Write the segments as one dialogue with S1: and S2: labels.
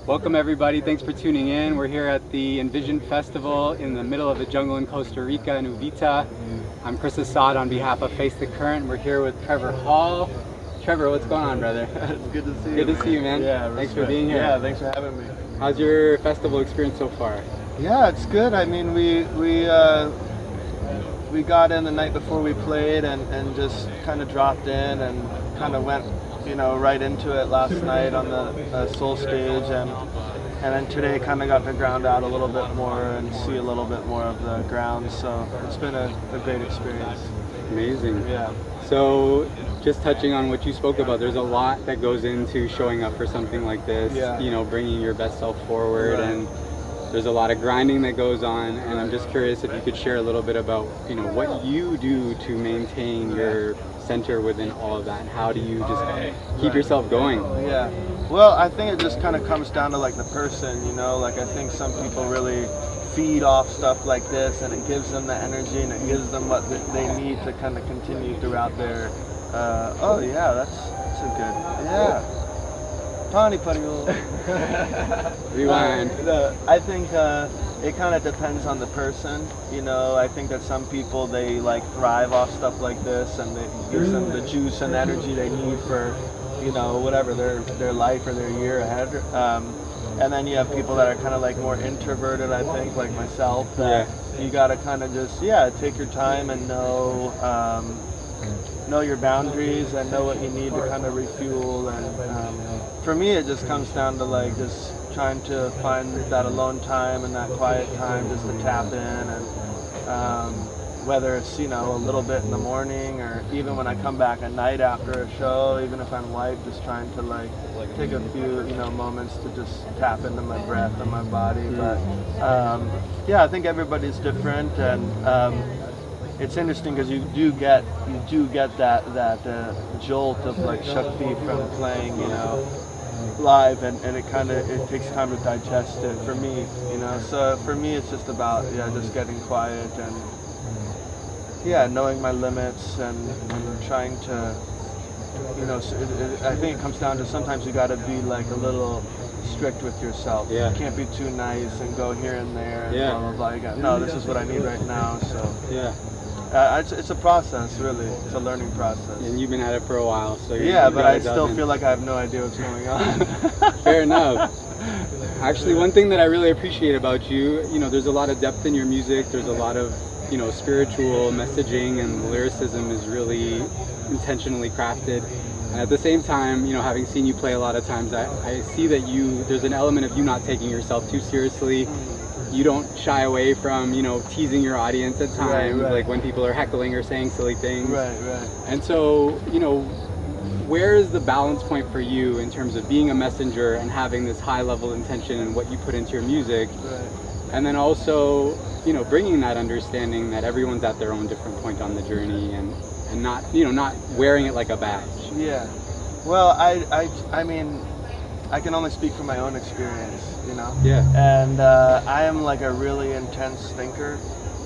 S1: Welcome everybody, thanks for tuning in. We're here at the Envision Festival in the middle of the jungle in Costa Rica, in Uvita. I'm Chris Assaad on behalf of Face the Current. We're here with Trevor Hall. Trevor, what's going on, brother?
S2: It's good to see you.
S1: Good to see you, man.
S2: Yeah,
S1: thanks for being here.
S2: Yeah, thanks for having me.
S1: How's your festival experience so far?
S2: Yeah, it's good. I mean, we got in the night before we played and just kind of dropped in and kind of went, right into it last night on the Soul stage, and then today kind of got to ground out a little bit more and see a little bit more of the ground. So it's been a great experience.
S1: Amazing.
S2: Yeah.
S1: So just touching on what you spoke about, there's a lot that goes into showing up for something like this.
S2: Yeah.
S1: Bringing your best self forward,
S2: Right.
S1: and there's a lot of grinding that goes on, and I'm just curious if you could share a little bit about what you do to maintain your center within all of that, and how do you just keep yourself going?
S2: Yeah. Well, I think it just kind of comes down to like the person, like I think some people really feed off stuff like this, and it gives them the energy and it gives them what they need to kind of continue throughout their oh yeah, that's a good, yeah. Tawny putty.
S1: Rewind.
S2: I think it kind of depends on the person. I think that some people, they like thrive off stuff like this, and it gives them the juice and energy they need for, whatever their life or their year ahead. And then you have people that are kind of like more introverted, I think, like myself. That you got to kind of just take your time and know your boundaries and know what you need to kind of refuel. And for me, it just comes down to like just trying to find that alone time and that quiet time just to tap in, and whether it's a little bit in the morning or even when I come back at night after a show, even if I'm wiped, just trying to like take a few moments to just tap into my breath and my body. But yeah, I think everybody's different, and it's interesting because you do get that jolt of like Shakti from playing live, and it takes time to digest it for me. So for me it's just about just getting quiet and knowing my limits and trying to I think it comes down to sometimes you got to be like a little strict with yourself.
S1: Yeah.
S2: You can't be too nice and go here and there and blah blah blah. You got, no, this is what I need right now. So
S1: Yeah.
S2: It's a process, really. It's a learning process.
S1: And you've been at it for a while, so
S2: but I still feel like I have no idea what's going on.
S1: Fair enough. Actually, one thing that I really appreciate about you, there's a lot of depth in your music. There's a lot of, spiritual messaging, and the lyricism is really intentionally crafted. And at the same time, having seen you play a lot of times, I see that there's an element of you not taking yourself too seriously. You don't shy away from, teasing your audience at times,
S2: Right.
S1: like when people are heckling or saying silly things.
S2: Right.
S1: And so, where is the balance point for you in terms of being a messenger and having this high level intention in what you put into your music?
S2: Right.
S1: And then also, bringing that understanding that everyone's at their own different point on the journey, and not, not wearing it like a badge.
S2: Yeah. Well, I mean, I can only speak from my own experience,
S1: Yeah.
S2: And I am like a really intense thinker.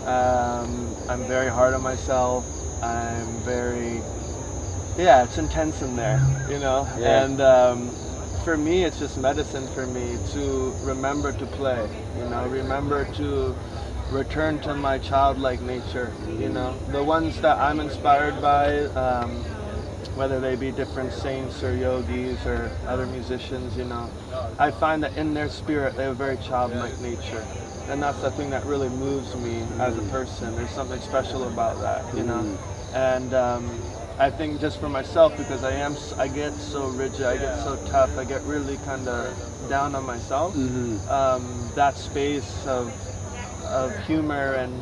S2: I'm very hard on myself. I'm very, it's intense in there,
S1: Yeah.
S2: And for me, it's just medicine for me to remember to play, remember to return to my childlike nature, the ones that I'm inspired by, whether they be different saints or yogis or other musicians, I find that in their spirit they have a very childlike nature, and that's the thing that really moves me as a person. There's something special about that, and I think just for myself, because I get so rigid, I get so tough, I get really kind of down on myself. That space of humor and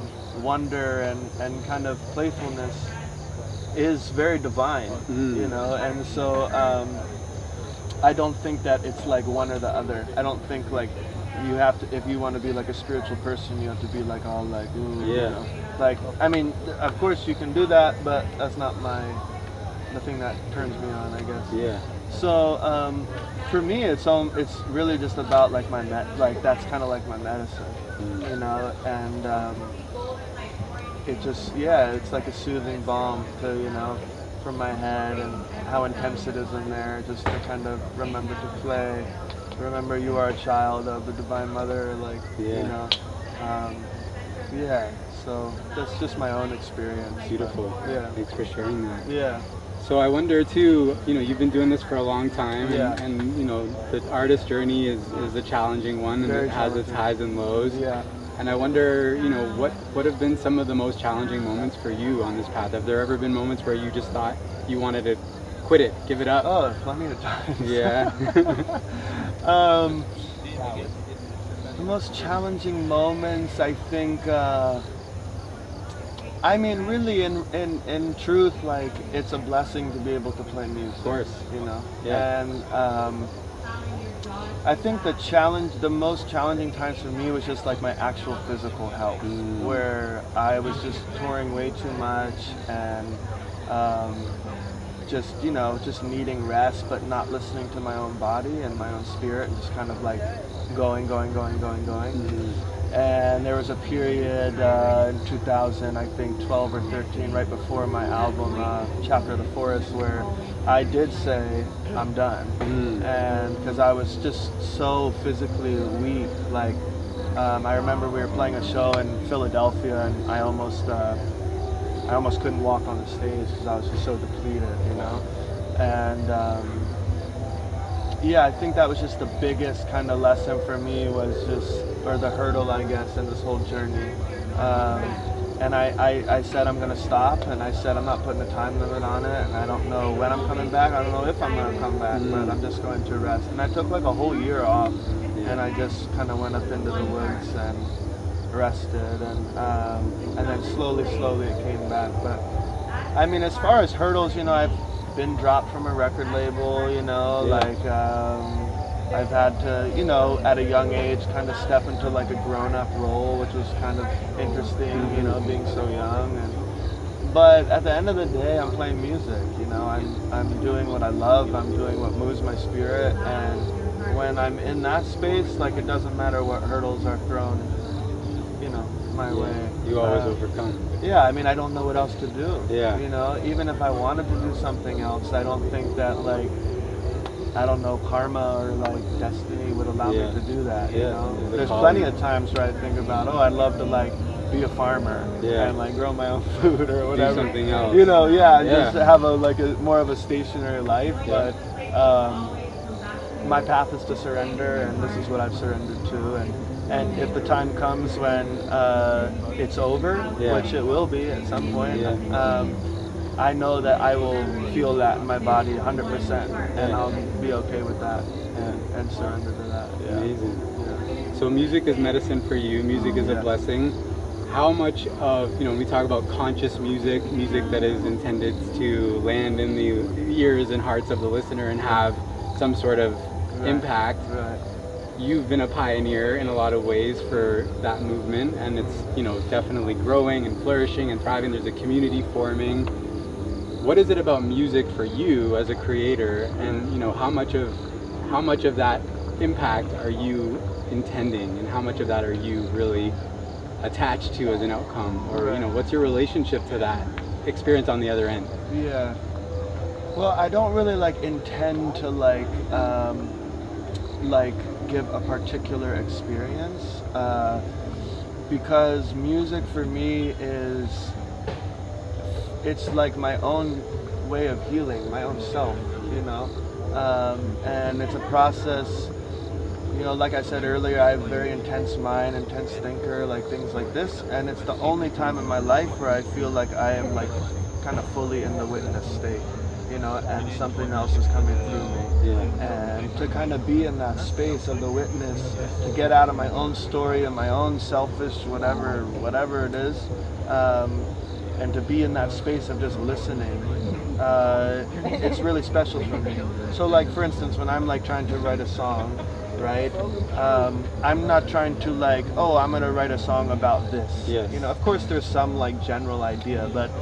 S2: wonder and kind of playfulness is very divine, and so I don't think that it's like one or the other. I don't think like you have to, if you want to be like a spiritual person, you have to be like all like, ooh, like, I mean, of course you can do that, but that's not the thing that turns me on, I guess.
S1: Yeah.
S2: So for me, it's really just about like that's kind of like my medicine, and it just, it's like a soothing balm to, from my head and how intense it is in there, just to kind of remember to play remember you are a child of the Divine Mother, like, you know. Yeah, so that's just my own experience.
S1: Beautiful.
S2: Yeah.
S1: Thanks for sharing that.
S2: Yeah.
S1: So I wonder too, you know, you've been doing this for a long time,
S2: Yeah.
S1: and you know, the artist journey is a challenging one, and
S2: Very
S1: it has its highs and lows.
S2: Yeah.
S1: And I wonder, you know, what have been some of the most challenging moments for you on this path? Have there ever been moments where you just thought you wanted to quit it, give it up?
S2: Oh, plenty of times.
S1: Yeah.
S2: The most challenging moments, I think, I mean, really, in truth, like, it's a blessing to be able to play music.
S1: Of course.
S2: You know?
S1: Yeah.
S2: And I think the most challenging times for me was just like my actual physical health, where I was just touring way too much and just, you know, just needing rest, but not listening to my own body and my own spirit, and just kind of like going. And there was a period in 2000, I think 12 or 13, right before my album, Chapter of the Forest, where I did say, I'm done. And because I was just so physically weak, like, I remember we were playing a show in Philadelphia, and I almost couldn't walk on the stage because I was just so depleted, you know? And yeah, I think that was just the biggest kind of lesson for me, was just, or the hurdle, I guess, in this whole journey. And I said I'm going to stop, and I said I'm not putting a time limit on it, and I don't know when I'm coming back, I don't know if I'm going to come back, but I'm just going to rest. And I took like a whole year off, and I just kind of went up into the woods and rested, and then slowly it came back. But I mean, as far as hurdles, you know, I've been dropped from a record label, you know, like I've had to, you know, at a young age kind of step into like a grown-up role, which was kind of interesting, you know, being so young. But at the end of the day, I'm playing music, you know, I'm doing what I love, I'm doing what moves my spirit, and when I'm in that space, like, it doesn't matter what hurdles are thrown, you know, my way.
S1: You always overcome.
S2: Yeah, I mean, I don't know what else to do.
S1: Yeah.
S2: You know, even if I wanted to do something else, I don't think that, like, I don't know, karma or like destiny would allow me to do that. You know, there's plenty of times where I think about, oh, I'd love to like be a farmer and like grow my own food or whatever.
S1: Do something else.
S2: You know, just have a more of a stationary life. But my path is to surrender, and this is what I've surrendered to. And if the time comes when it's over, which it will be at some point, I know that I will feel that in my body 100%, and I'll be okay with that and surrender to that. Yeah.
S1: Amazing. Yeah. So music is medicine for you. Music is a blessing. How much of, you know, when we talk about conscious music that is intended to land in the ears and hearts of the listener and have some sort of impact, you've been a pioneer in a lot of ways for that movement, and it's, you know, definitely growing and flourishing and thriving. There's a community forming. What is it about music for you as a creator, and, you know, how much of that impact are you intending, and how much of that are you really attached to as an outcome, or you know, what's your relationship to that experience on the other end?
S2: Yeah. Well, I don't really like intend to like give a particular experience, because music for me it's like my own way of healing, my own self, you know, and it's a process. You know, like I said earlier, I have a very intense mind, intense thinker, like things like this, and it's the only time in my life where I feel like I am like kind of fully in the witness state, you know, and something else is coming through me. And to kind of be in that space of the witness, to get out of my own story and my own selfish whatever it is, and to be in that space of just listening, it's really special for me. So like, for instance, when I'm like trying to write a song, right? I'm not trying to like, oh, I'm gonna write a song about this. You know, of course there's some like general idea, but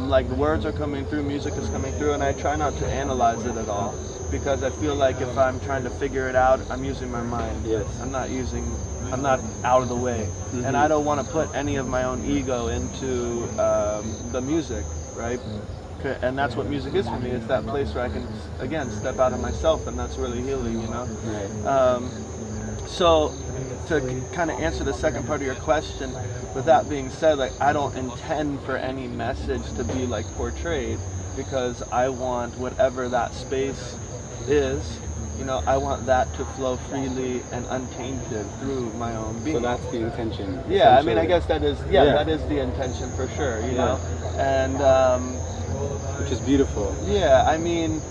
S2: like the words are coming through, music is coming through, and I try not to analyze it at all, because I feel like if I'm trying to figure it out, I'm using my mind. I'm not out of the way. And I don't want to put any of my own ego into the music, right? And that's what music is for me. It's that place where I can, again, step out of myself, and that's really healing, you know?
S1: Right.
S2: So to kind of answer the second part of your question, with that being said, like, I don't intend for any message to be like portrayed, because I want whatever that space is, you know, I want that to flow freely and untainted through my own being.
S1: So that's the intention.
S2: Yeah, I mean, I guess that is, that is the intention for sure, you know? And,
S1: which is beautiful.
S2: yeah, I mean,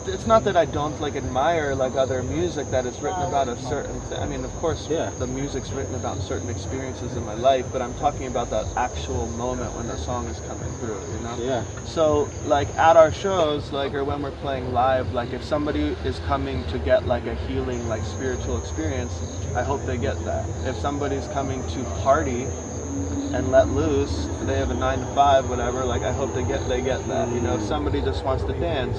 S2: it's not that I don't like admire like other music that is written about a certain I mean, of course, the music's written about certain experiences in my life, but I'm talking about that actual moment when the song is coming through, you know?
S1: Yeah.
S2: So like at our shows, like, or when we're playing live, like if somebody is coming to get like a healing, like spiritual experience, I hope they get that. If somebody's coming to party and let loose, they have a 9 to 5, whatever, like I hope they get that, you know. If somebody just wants to dance,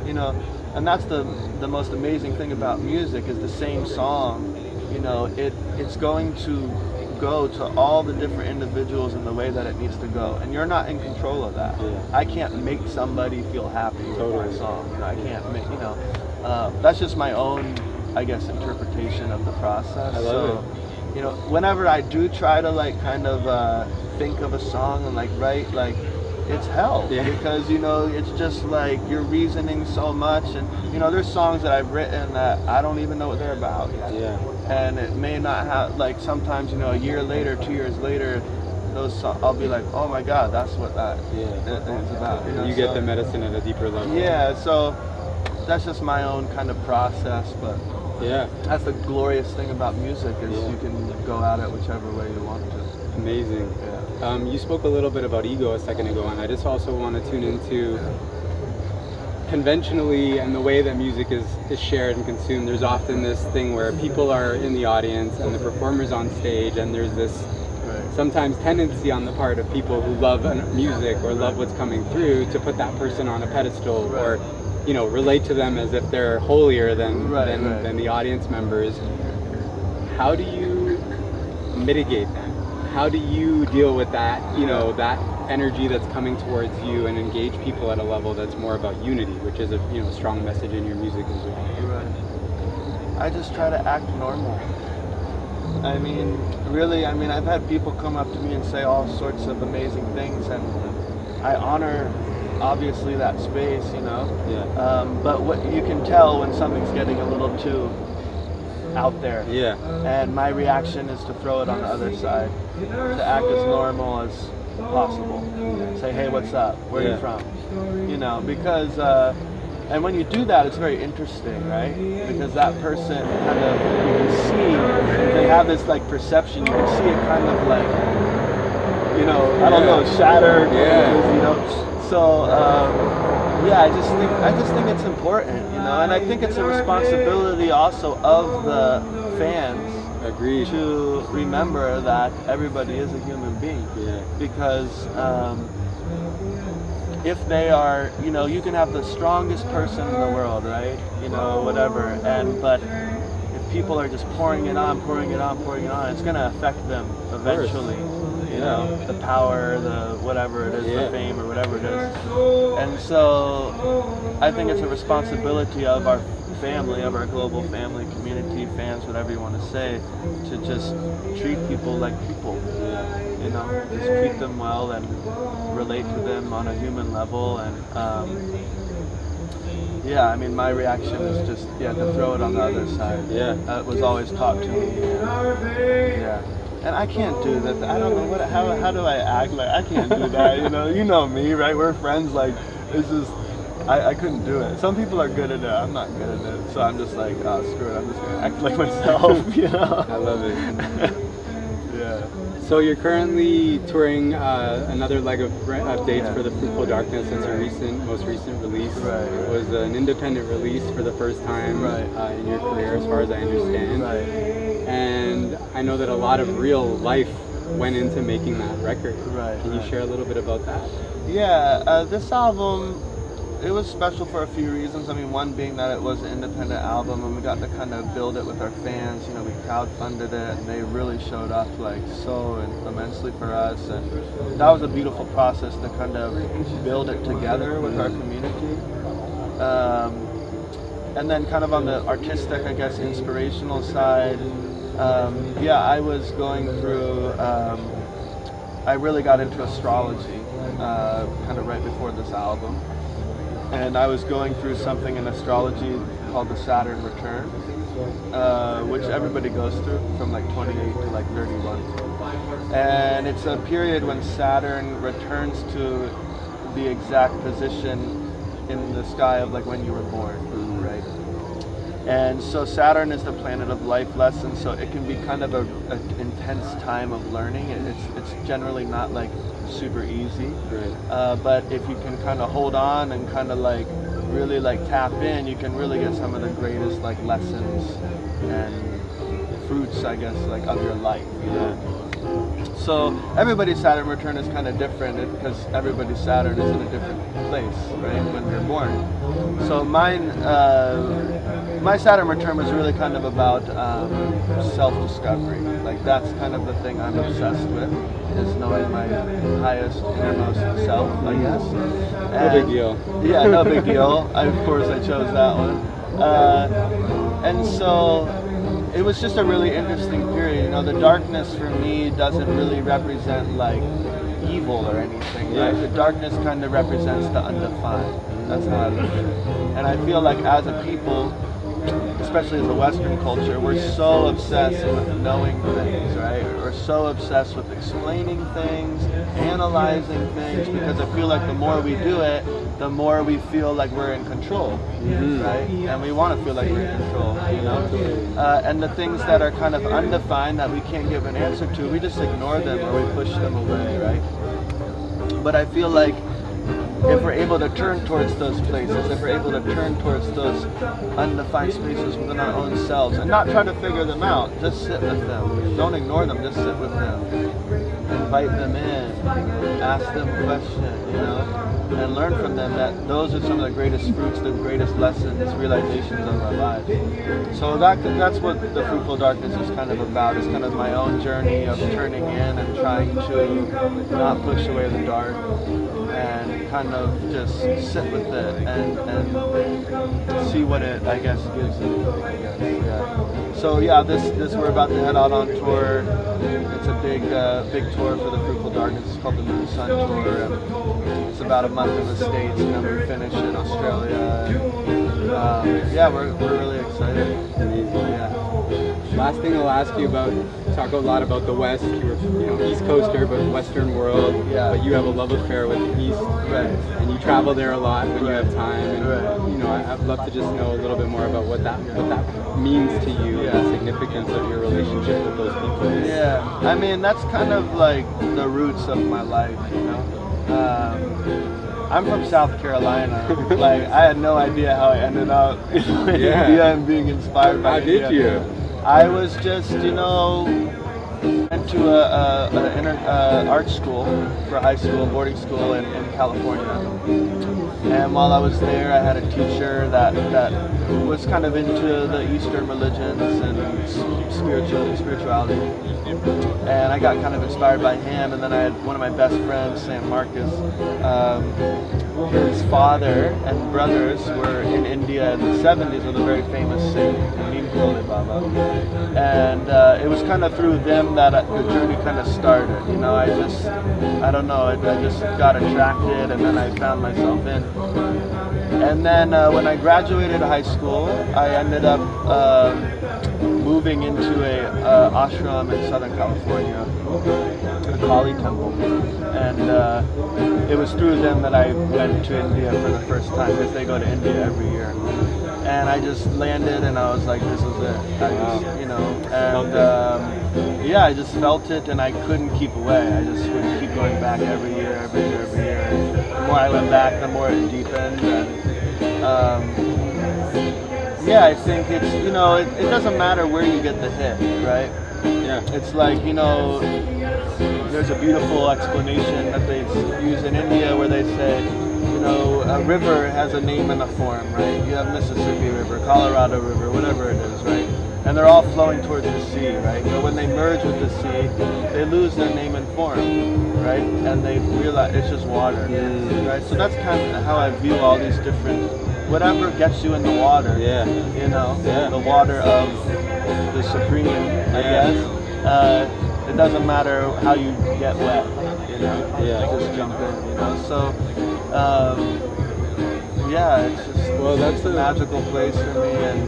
S2: you know, and that's the most amazing thing about music, is the same song, you know, it's going to go to all the different individuals in the way that it needs to go, and you're not in control of that. I can't make somebody feel happy with my song, you know. I can't make, you know, that's just my own, I guess, interpretation of the process.
S1: I love it.
S2: You know, whenever I do try to like kind of think of a song and like write, like, it's hell, because, you know, it's just like you're reasoning so much, and, you know, there's songs that I've written that I don't even know what they're about yet. And it may not have, like, sometimes, you know, a year later, 2 years later, those I'll be like, oh my God, that's what that is about. You know?
S1: You get the medicine at a deeper level.
S2: Yeah, so that's just my own kind of process, but that's the glorious thing about music, is you can go at it whichever way you want to.
S1: Amazing. You spoke a little bit about ego a second ago, and I just also want to tune into conventionally and the way that music is shared and consumed. There's often this thing where people are in the audience and the performer's on stage, and there's this sometimes tendency on the part of people who love music or love what's coming through to put that person on a pedestal or, you know, relate to them as if they're holier than the audience members. How do you mitigate that? How do you deal with that, you know, that energy that's coming towards you, and engage people at a level that's more about unity, which is a, you know, strong message in your music as well?
S2: I just try to act normal. I mean, really, I mean, I've had people come up to me and say all sorts of amazing things, and I honor, obviously, that space, you know. But what you can tell when something's getting a little too out there. And my reaction is to throw it on the other side, to act as normal as possible. Say, hey, what's up? Where are you from? You know, because and when you do that, it's very interesting, right? Because that person kind of, you can see, they have this like perception, you can see it kind of like, you know, I don't know, shattered, you know. So I just think it's important, you know, and I think it's a responsibility also of the fans to remember that everybody is a human being. Because if they are, you know, you can have the strongest person in the world, right? You know, whatever, but if people are just pouring it on, it's going to affect them eventually. You know, the power, the whatever it is, the fame or whatever it is. And so I think it's a responsibility of our family, of our global family, community, fans, whatever you want to say, to just treat people like people. You know, just treat them well and relate to them on a human level. And I mean, my reaction is just to throw it on the other side. It was always taught to me. And I can't do that. I don't know how do I act like I can't do that, you know me, right? We're friends, like, it's just, I couldn't do it. Some people are good at it, I'm not good at it. So I'm just like, oh, screw it, I'm just gonna act like myself, you know?
S1: I love it. So you're currently touring another leg of dates for the Fruitful Darkness. It's your most recent release. It was an independent release for the first time in your career, as far as I understand. And I know that a lot of real life went into making that record. Can you share a little bit about that?
S2: This album, was special for a few reasons. I mean, one being that it was an independent album, and we got to kind of build it with our fans. You know, we crowdfunded it, and they really showed up like so immensely for us, and that was a beautiful process to kind of build it together with our community. And then kind of on the artistic, I guess, inspirational side, I was going through, I really got into astrology kind of right before this album. And I was going through something in astrology called the Saturn return, which everybody goes through from like 28 to like 31. And it's a period when Saturn returns to the exact position in the sky of like when you were born, right? And so Saturn is the planet of life lessons, so it can be kind of an intense time of learning. It's generally not like super easy, right. But if you can kind of hold on and kind of like really like tap in, you can really get some of the greatest like lessons and fruits, I guess, like of your life, you know? So everybody's Saturn return is kind of different because everybody's Saturn is in a different place, right, when you're born. So my Saturn return was really kind of about self-discovery. Like that's kind of the thing I'm obsessed with, is knowing my highest, innermost self, I guess.
S1: No big deal.
S2: Yeah, no big deal. Of course I chose that one. And so it was just a really interesting period. You know, the darkness for me doesn't really represent like evil or anything, right? The darkness kind of represents the undefined. That's how I look at it. And I feel like as a people, especially as a Western culture, we're so obsessed with knowing things, right? We're so obsessed with explaining things, analyzing things, because I feel like the more we do it, the more we feel like we're in control, right? And we want to feel like we're in control, you know? And the things that are kind of undefined that we can't give an answer to, we just ignore them or we push them away, right? But I feel like if we're able to turn towards those places, if we're able to turn towards those undefined spaces within our own selves and not try to figure them out, just sit with them. Don't ignore them, just sit with them. Invite them in, ask them questions, you know, and learn from them that those are some of the greatest fruits, the greatest lessons, realizations of our lives. So that's what the Fruitful Darkness is kind of about. It's kind of my own journey of turning in and trying to not push away the dark, and kind of just sit with it and see what it, I guess, gives you. So yeah, this we're about to head out on tour. It's a big tour for the Fruitful Darkness. It's called the Moon Sun Tour. And it's about a month in the States, and then we finish in Australia. We're really excited.
S1: Amazing.
S2: Yeah.
S1: Last thing I'll ask you about, talk a lot about the West. You're, East Coaster, but Western world.
S2: Yeah.
S1: But you have a love affair with the East,
S2: Right.
S1: and you travel there a lot when you have time. And
S2: Right.
S1: I'd love to just know a little bit more about what that means to you, the significance of your relationship with those people.
S2: Yeah. I mean, that's kind of like the roots of my life, you know. I'm from South Carolina. Like, I had no idea how I ended up in India and being inspired by India.
S1: How did you?
S2: I was just, went to an art school for high school, boarding school in California. And while I was there, I had a teacher that was kind of into the Eastern religions and spirituality. And I got kind of inspired by him. And then I had one of my best friends, Sam Marcus. His father and brothers were in India in the 70s with a very famous saint, Baba. And it was kind of through them that the journey kind of started. You know, I just got attracted, and then I found myself in. And then when I graduated high school, I ended up moving into a ashram in Southern California, the Kali Temple. And it was through them that I went to India for the first time, because they go to India every year. And I just landed, and I was like, this is it. I just felt it, and I couldn't keep away. I just would keep going back every year. And the more I went back, the more it deepened. And I think it's, it doesn't matter where you get the hit, right?
S1: Yeah.
S2: It's like, there's a beautiful explanation that they use in India where they say, know, a river has a name and a form, right? You have Mississippi River, Colorado River, whatever it is, right? And they're all flowing towards the sea, right? But when they merge with the sea, they lose their name and form, right? And they realize it's just water, right? So that's kind of how I view all these different, whatever gets you in the water, you know, the water of the Supreme, I guess. It doesn't matter how you get wet, you know, just jump in, you know. So, it's just that's a magical place for me, and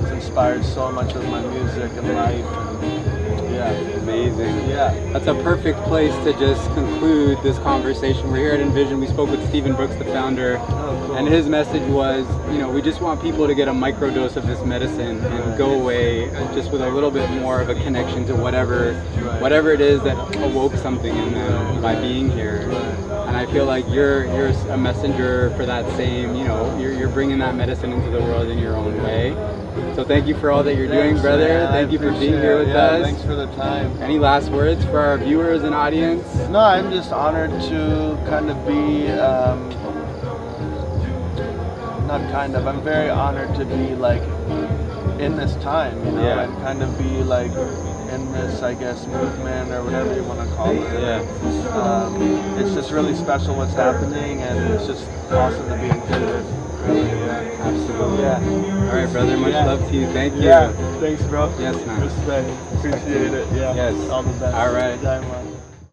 S2: it's inspired so much of my music and life. And,
S1: amazing. That's a perfect place to just conclude this conversation. We're here at Envision. We spoke with Stephen Brooks, the founder, and his message was, you know, we just want people to get a microdose of this medicine and go away just with a little bit more of a connection to whatever it is that awoke something in them by being here. And I feel like you're a messenger for that same, you know, you're bringing that medicine into the world in your own way. So thank you for all that you're doing, brother.
S2: Man,
S1: thank you for being here with us.
S2: Thanks for the time.
S1: Any last words for our viewers and audience?
S2: No, I'm just honored to kind of be, I'm very honored to be like in this time, you know, and kind of be like in this, I guess, movement or whatever you want to call it. It's just really special what's happening, and it's just awesome to be included. Really,
S1: absolutely. All right, brother. Much love to you. Thank you.
S2: Thanks, bro.
S1: Yes, man.
S2: Respect. Appreciate it.
S1: Yes.
S2: All the best.
S1: All right.
S2: Time,